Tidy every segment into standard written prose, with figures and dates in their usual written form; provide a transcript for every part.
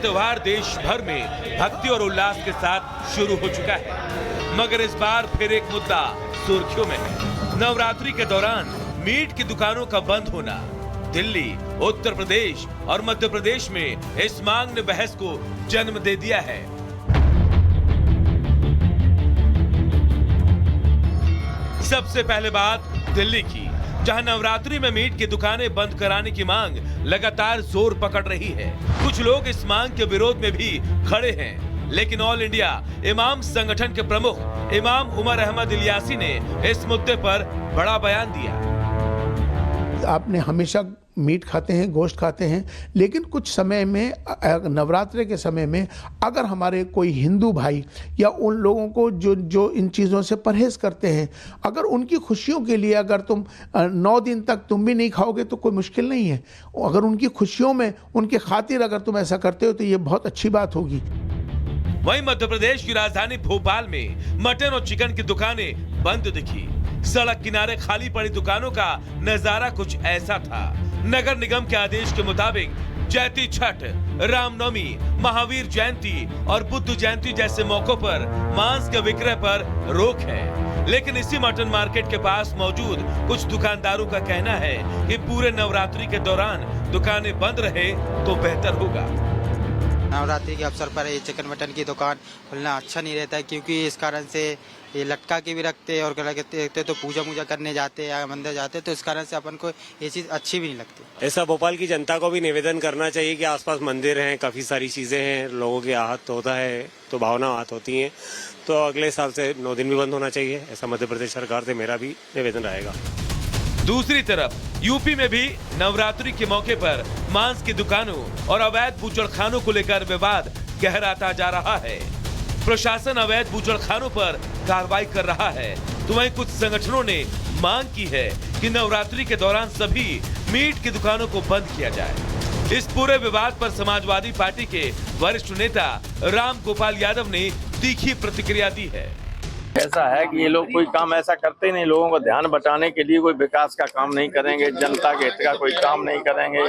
त्योहार देश भर में भक्ति और उल्लास के साथ शुरू हो चुका है, मगर इस बार फिर एक मुद्दा सुर्खियों में है। नवरात्रि के दौरान मीट की दुकानों का बंद होना। दिल्ली, उत्तर प्रदेश और मध्य प्रदेश में इस मांग ने बहस को जन्म दे दिया है। सबसे पहले बात दिल्ली की, जहां नवरात्रि में मीट की दुकानें बंद कराने की मांग लगातार जोर पकड़ रही है। कुछ लोग इस मांग के विरोध में भी खड़े हैं, लेकिन ऑल इंडिया इमाम संगठन के प्रमुख इमाम उमर अहमद इलियासी ने इस मुद्दे पर बड़ा बयान दिया। आपने हमेशा मीट खाते हैं, गोश्त खाते हैं, लेकिन कुछ समय में नवरात्रि के समय में अगर हमारे कोई हिंदू भाई या उन लोगों को जो इन चीज़ों से परहेज करते हैं, अगर उनकी खुशियों के लिए अगर तुम 9 दिन तक तुम भी नहीं खाओगे तो कोई मुश्किल नहीं है। अगर उनकी खुशियों में उनके खातिर अगर तुम ऐसा करते हो तो ये बहुत अच्छी बात होगी। वहीं मध्य प्रदेश की राजधानी भोपाल में मटन और चिकन की दुकानें बंद दिखी। सड़क किनारे खाली पड़ी दुकानों का नजारा कुछ ऐसा था। नगर निगम के आदेश के मुताबिक चैती छठ, रामनवमी, महावीर जयंती और बुद्ध जयंती जैसे मौकों पर मांस के विक्रय पर रोक है, लेकिन इसी मटन मार्केट के पास मौजूद कुछ दुकानदारों का कहना है कि पूरे नवरात्रि के दौरान दुकानें बंद रहे तो बेहतर होगा। नवरात्रि के अवसर पर ये चिकन मटन की दुकान खुलना अच्छा नहीं रहता है, क्योंकि इस कारण से ये लटका के भी रखते हैं और रखते तो पूजा करने जाते हैं या मंदिर जाते हैं, तो इस कारण से अपन को ये चीज़ अच्छी भी नहीं लगती। ऐसा भोपाल की जनता को भी निवेदन करना चाहिए कि आसपास मंदिर हैं, काफ़ी सारी चीज़ें हैं, लोगों के आहत होता है तो भावना आहत होती हैं, तो अगले साल से 9 दिन भी बंद होना चाहिए। ऐसा मध्य प्रदेश सरकार से मेरा भी निवेदन रहेगा। दूसरी तरफ यूपी में भी नवरात्रि के मौके पर मांस की दुकानों और अवैध बूचड़खानों को लेकर विवाद गहराता जा रहा है। प्रशासन अवैध बूचड़खानों पर कार्रवाई कर रहा है, तो वहीं कुछ संगठनों ने मांग की है कि नवरात्रि के दौरान सभी मीट की दुकानों को बंद किया जाए। इस पूरे विवाद पर समाजवादी पार्टी के वरिष्ठ नेता राम गोपाल यादव ने तीखी प्रतिक्रिया दी है। ऐसा है कि ये लोग कोई काम ऐसा करते नहीं, लोगों को ध्यान बटाने के लिए कोई विकास का काम नहीं करेंगे, जनता के हित का कोई काम नहीं करेंगे,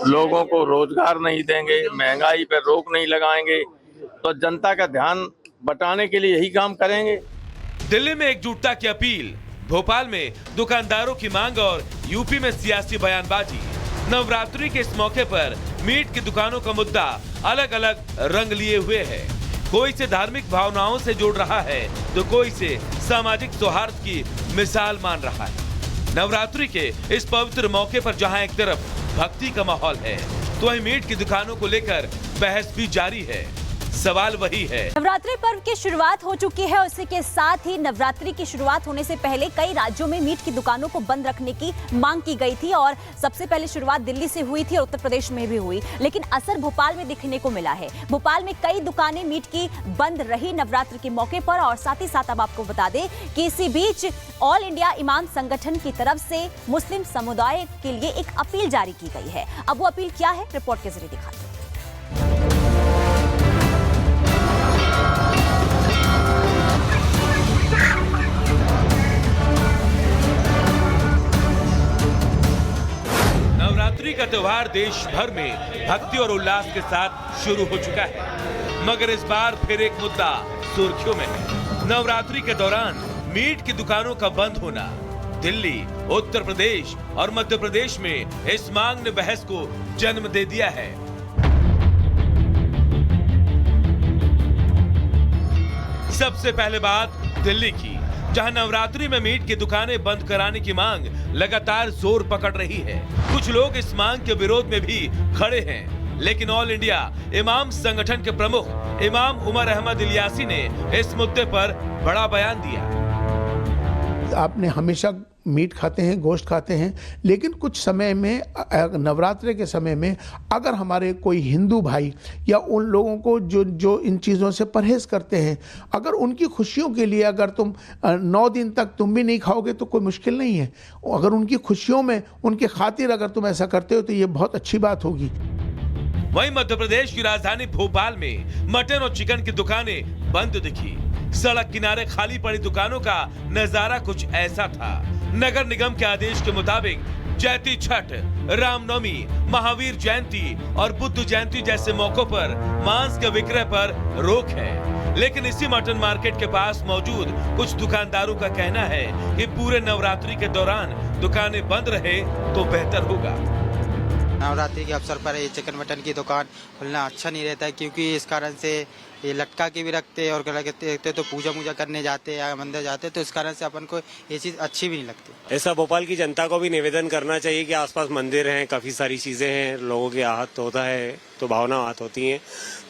लोगों को रोजगार नहीं देंगे, महंगाई पर रोक नहीं लगाएंगे, तो जनता का ध्यान बटाने के लिए यही काम करेंगे। दिल्ली में एकजुटता की अपील, भोपाल में दुकानदारों की मांग और यूपी में सियासी बयानबाजी। नवरात्रि के इस मौके पर मीट की दुकानों का मुद्दा अलग अलग रंग लिए हुए है। कोई इसे धार्मिक भावनाओं से जोड़ रहा है तो कोई इसे सामाजिक सौहार्द की मिसाल मान रहा है। नवरात्रि के इस पवित्र मौके पर जहां एक तरफ भक्ति का माहौल है, तो वहीं मीट की दुकानों को लेकर बहस भी जारी है। सवाल वही है। नवरात्रि पर्व की शुरुआत हो चुकी है, उसी के साथ ही नवरात्रि की शुरुआत होने से पहले कई राज्यों में मीट की दुकानों को बंद रखने की मांग की गई थी और सबसे पहले शुरुआत दिल्ली से हुई थी और उत्तर प्रदेश में भी हुई, लेकिन असर भोपाल में दिखने को मिला है। भोपाल में कई दुकानें मीट की बंद रही नवरात्रि के मौके पर और साथ ही साथ अब आपको बता दें कि इसी बीच ऑल इंडिया इमाम संगठन की तरफ से मुस्लिम समुदाय के लिए एक अपील जारी की गई है। अब वो अपील क्या है, रिपोर्ट के जरिए दिखाते हैं। नवरात्रि का त्योहार देश भर में भक्ति और उल्लास के साथ शुरू हो चुका है, मगर इस बार फिर एक मुद्दा सुर्खियों में है। नवरात्रि के दौरान मीट की दुकानों का बंद होना। दिल्ली, उत्तर प्रदेश और मध्य प्रदेश में इस मांग ने बहस को जन्म दे दिया है। सबसे पहले बात दिल्ली की, जहां नवरात्रि में मीट की दुकानें बंद कराने की मांग लगातार जोर पकड़ रही है। कुछ लोग इस मांग के विरोध में भी खड़े हैं, लेकिन ऑल इंडिया इमाम संगठन के प्रमुख इमाम उमर अहमद इलियासी ने इस मुद्दे पर बड़ा बयान दिया। आपने हमेशा मीट खाते हैं, गोश्त खाते हैं, लेकिन कुछ समय में नवरात्रि के समय में अगर हमारे कोई हिंदू भाई या उन लोगों को जो इन चीज़ों से परहेज करते हैं, अगर उनकी खुशियों के लिए अगर तुम 9 दिन तक तुम भी नहीं खाओगे तो कोई मुश्किल नहीं है। अगर उनकी खुशियों में उनके खातिर अगर तुम ऐसा करते हो तो ये बहुत अच्छी बात होगी। वहीं मध्य प्रदेश की राजधानी भोपाल में मटन और चिकन की दुकानें बंद दिखी। सड़क किनारे खाली पड़ी दुकानों का नजारा कुछ ऐसा था। नगर निगम के आदेश के मुताबिक चैती छठ, रामनवमी, महावीर जयंती और बुद्ध जयंती जैसे मौकों पर मांस के विक्रय पर रोक है। लेकिन इसी मटन मार्केट के पास मौजूद कुछ दुकानदारों का कहना है कि पूरे नवरात्रि के दौरान दुकानें बंद रहे तो बेहतर होगा। नवरात्रि के अवसर पर ये चिकन मटन की दुकान खुलना अच्छा नहीं रहता है, क्योंकि इस कारण से ये लटका के भी रखते हैं और रखते तो पूजा मूजा करने जाते हैं या मंदिर जाते हैं, तो इस कारण से अपन को ये चीज़ अच्छी भी नहीं लगती। ऐसा भोपाल की जनता को भी निवेदन करना चाहिए कि आसपास मंदिर हैं, काफ़ी सारी चीज़ें हैं, लोगों के आहत होता है तो भावना आहत होती हैं,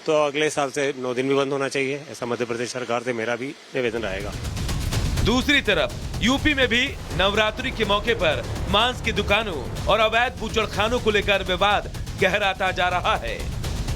तो अगले साल से 9 दिन भी बंद होना चाहिए। ऐसा मध्य प्रदेश सरकार से मेरा भी निवेदन रहेगा। दूसरी तरफ यूपी में भी नवरात्रि के मौके पर मांस की दुकानों और अवैध बूचड़खानों को लेकर विवाद गहराता जा रहा है।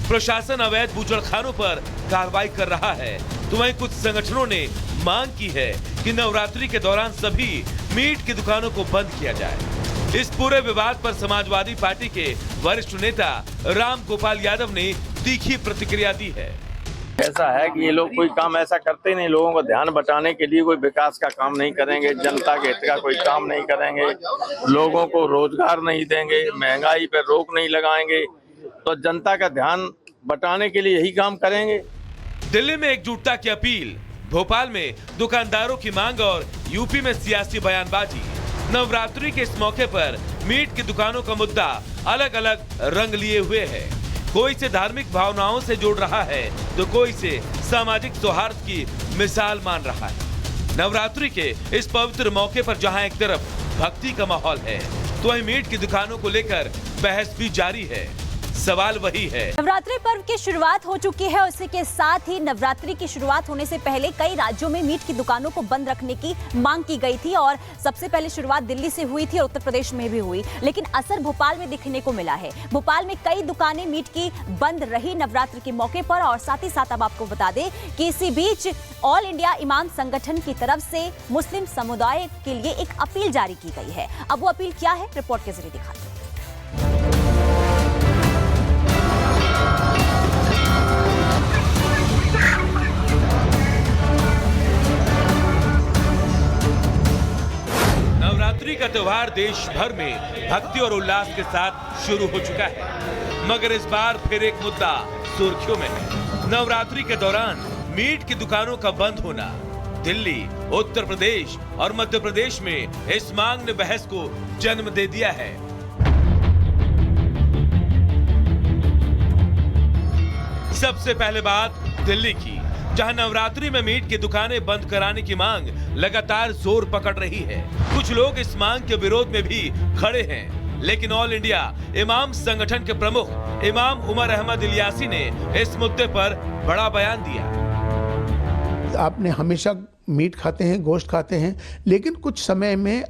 प्रशासन अवैध बूचड़खानों पर कार्रवाई कर रहा है, तो वहीं कुछ संगठनों ने मांग की है कि नवरात्रि के दौरान सभी मीट की दुकानों को बंद किया जाए। इस पूरे विवाद पर समाजवादी पार्टी के वरिष्ठ नेता राम गोपाल यादव ने तीखी प्रतिक्रिया दी है। ऐसा है कि ये लोग कोई काम ऐसा करते नहीं, लोगों को ध्यान बटाने के लिए कोई विकास का काम नहीं करेंगे, जनता के हित का कोई काम नहीं करेंगे, लोगों को रोजगार नहीं देंगे, महंगाई पर रोक नहीं लगाएंगे, तो जनता का ध्यान बटाने के लिए यही काम करेंगे। दिल्ली में एकजुटता की अपील, भोपाल में दुकानदारों की मांग और यूपी में सियासी बयानबाजी। नवरात्रि के इस मौके पर मीट की दुकानों का मुद्दा अलग अलग रंग लिए हुए है। कोई इसे धार्मिक भावनाओं से जोड़ रहा है तो कोई इसे सामाजिक सौहार्द की मिसाल मान रहा है। नवरात्रि के इस पवित्र मौके पर जहां एक तरफ भक्ति का माहौल है, तो वहीं मीट की दुकानों को लेकर बहस भी जारी है। सवाल वही है। नवरात्रि पर्व की शुरुआत हो चुकी है, उसी के साथ ही नवरात्रि की शुरुआत होने से पहले कई राज्यों में मीट की दुकानों को बंद रखने की मांग की गई थी और सबसे पहले शुरुआत दिल्ली से हुई थी और उत्तर प्रदेश में भी हुई, लेकिन असर भोपाल में दिखने को मिला है। भोपाल में कई दुकानें मीट की बंद रही नवरात्रि के मौके पर और साथ ही साथ अब आपको बता दें कि इसी बीच ऑल इंडिया इमाम संगठन की तरफ से मुस्लिम समुदाय के लिए एक अपील जारी की गई है। अब वो अपील क्या है, रिपोर्ट के जरिए दिखाते हैं। नवरात्रि का त्योहार देश भर में भक्ति और उल्लास के साथ शुरू हो चुका है, मगर इस बार फिर एक मुद्दा सुर्खियों में है। नवरात्रि के दौरान मीट की दुकानों का बंद होना। दिल्ली, उत्तर प्रदेश और मध्य प्रदेश में इस मांग ने बहस को जन्म दे दिया है। सबसे पहले बात दिल्ली की, जहां नवरात्रि में मीट की दुकानें बंद कराने की मांग लगातार जोर पकड़ रही है। कुछ लोग इस मांग के विरोध में भी खड़े हैं, लेकिन ऑल इंडिया इमाम संगठन के प्रमुख इमाम उमर अहमद इलियासी ने इस मुद्दे पर बड़ा बयान दिया। आपने हमेशा मीट खाते हैं, गोश्त खाते हैं, लेकिन कुछ समय में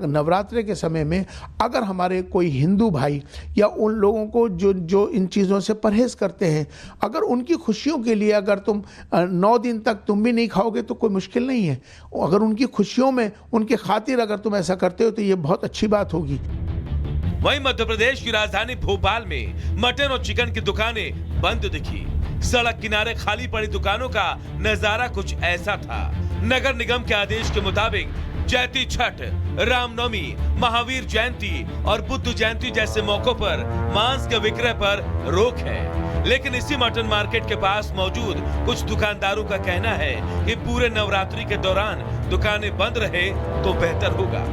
नवरात्रि के समय में अगर हमारे कोई हिंदू भाई या उन लोगों को जो इन चीज़ों से परहेज करते हैं, अगर उनकी खुशियों के लिए अगर तुम 9 दिन तक तुम भी नहीं खाओगे तो कोई मुश्किल नहीं है। अगर उनकी खुशियों में उनके खातिर अगर तुम ऐसा करते हो तो ये बहुत अच्छी बात होगी। वहीं मध्य प्रदेश की राजधानी भोपाल में मटन और चिकन की दुकानें बंद दिखी। सड़क किनारे खाली पड़ी दुकानों का नजारा कुछ ऐसा था। नगर निगम के आदेश के मुताबिक चैती छठ, रामनवमी, महावीर जयंती और बुद्ध जयंती जैसे मौकों पर मांस के विक्रय पर रोक है, लेकिन इसी मटन मार्केट के पास मौजूद कुछ दुकानदारों का कहना है कि पूरे नवरात्रि के दौरान दुकानें बंद रहे तो बेहतर होगा।